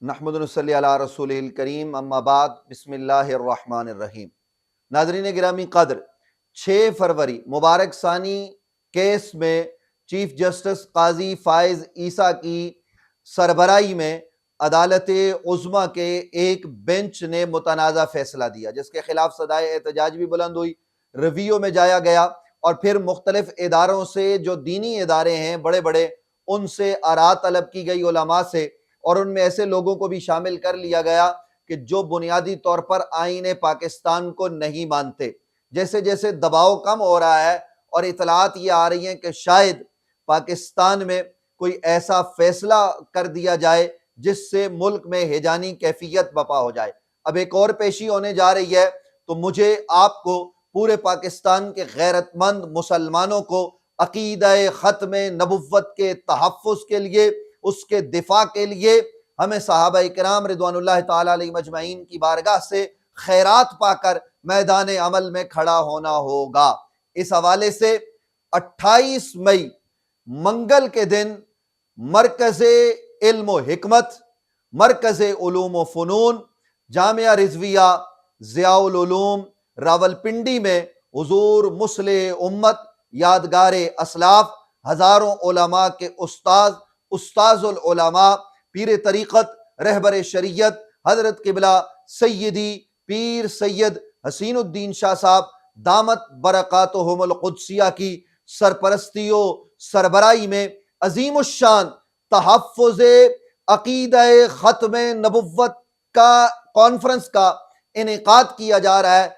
نحمد ونصلی علی رسول الکریم، اما بعد، بسم اللہ الرحمن الرحیم۔ ناظرین گرامی قدر، 6 فروری مبارک ثانی کیس میں چیف جسٹس قاضی فائز عیسیٰ کی سربراہی میں عدالت عظمیٰ کے ایک بینچ نے متنازع فیصلہ دیا، جس کے خلاف صدائے احتجاج بھی بلند ہوئی، ریویو میں جایا گیا اور پھر مختلف اداروں سے، جو دینی ادارے ہیں بڑے بڑے، ان سے آراء طلب کی گئی، علماء سے، اور ان میں ایسے لوگوں کو بھی شامل کر لیا گیا کہ جو بنیادی طور پر آئین پاکستان کو نہیں مانتے۔ جیسے جیسے دباؤ کم ہو رہا ہے اور اطلاعات یہ آ رہی ہیں کہ شاید پاکستان میں کوئی ایسا فیصلہ کر دیا جائے جس سے ملک میں ہیجانی کیفیت بپا ہو جائے۔ اب ایک اور پیشی ہونے جا رہی ہے، تو مجھے آپ کو، پورے پاکستان کے غیرت مند مسلمانوں کو عقیدہ ختم نبوت کے تحفظ کے لیے، اس کے دفاع کے لیے، ہمیں صحابہ کرام رضوان اللہ تعالیٰ علیہ مجمعین کی بارگاہ سے خیرات پا کر میدان عمل میں کھڑا ہونا ہوگا۔ اس حوالے سے 28 مئی منگل کے دن مرکز علم و حکمت، مرکز علوم و فنون، جامعہ رضویہ ضیاء العلوم راولپنڈی میں حضور مصلح امت، یادگار اسلاف، ہزاروں علماء کے استاذ العلماء، پیر طریقت، رہبر شریعت، حضرت قبلہ سیدی پیر سید حسین الدین شاہ صاحب دامت برکاتہم القدسیہ کی سرپرستی و سربراہی میں عظیم الشان تحفظ عقیدہ ختم نبوت کا کانفرنس کا انعقاد کیا جا رہا ہے،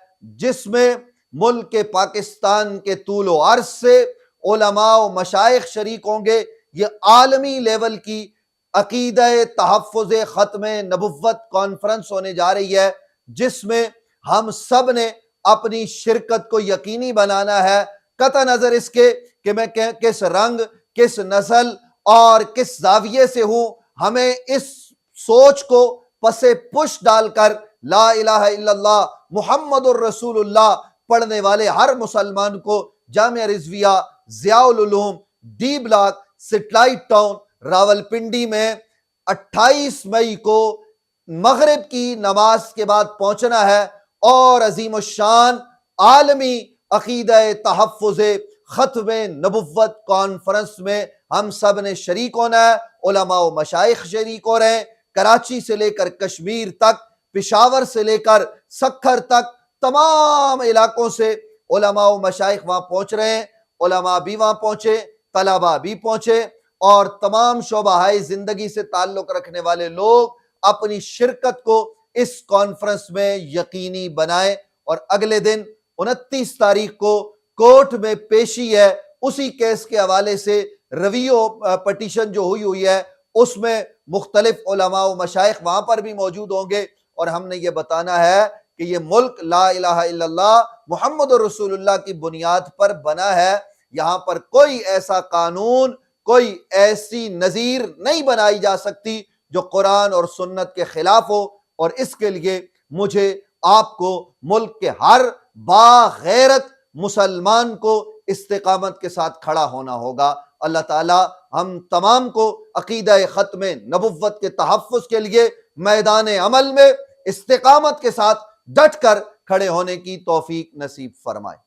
جس میں ملک پاکستان کے طول و عرض سے علماء و مشائخ شریک ہوں گے۔ یہ عالمی لیول کی عقیدہ تحفظ ختم نبوت کانفرنس ہونے جا رہی ہے، جس میں ہم سب نے اپنی شرکت کو یقینی بنانا ہے، قطع نظر اس کے کہ میں کس رنگ، کس نسل اور کس زاویے سے ہوں۔ ہمیں اس سوچ کو پس پش ڈال کر لا الہ الا اللہ محمد الرسول اللہ پڑھنے والے ہر مسلمان کو Jamia Rizvia Zia ul-Uloom D block satellite town Rawalpindi میں 28 مئی کو مغرب کی نماز کے بعد پہنچنا ہے، اور عظیم الشان عالمی عقیدہ تحفظ ختم نبوت کانفرنس میں ہم سب نے شریک ہونا ہے۔ علماء و مشائخ شریک ہو رہے ہیں، کراچی سے لے کر کشمیر تک، پشاور سے لے کر سکھر تک، تمام علاقوں سے علماء و مشائخ وہاں پہنچ رہے ہیں۔ علماء بھی وہاں پہنچے، طلباء بھی پہنچے، اور تمام شعبہ زندگی سے تعلق رکھنے والے لوگ اپنی شرکت کو اس کانفرنس میں یقینی بنائیں۔ اور اگلے دن 29 تاریخ کو کورٹ میں پیشی ہے، اسی کیس کے حوالے سے ریویو پٹیشن جو ہوئی ہے، اس میں مختلف علماء و مشائخ وہاں پر بھی موجود ہوں گے، اور ہم نے یہ بتانا ہے کہ یہ ملک لا الہ الا اللہ محمد رسول اللہ کی بنیاد پر بنا ہے۔ یہاں پر کوئی ایسا قانون، کوئی ایسی نظیر نہیں بنائی جا سکتی جو قرآن اور سنت کے خلاف ہو، اور اس کے لیے مجھے آپ کو ملک کے ہر باغیرت مسلمان کو استقامت کے ساتھ کھڑا ہونا ہوگا۔ اللہ تعالی ہم تمام کو عقیدہ ختم نبوت کے تحفظ کے لیے میدان عمل میں استقامت کے ساتھ ڈٹ کر کھڑے ہونے کی توفیق نصیب فرمائے۔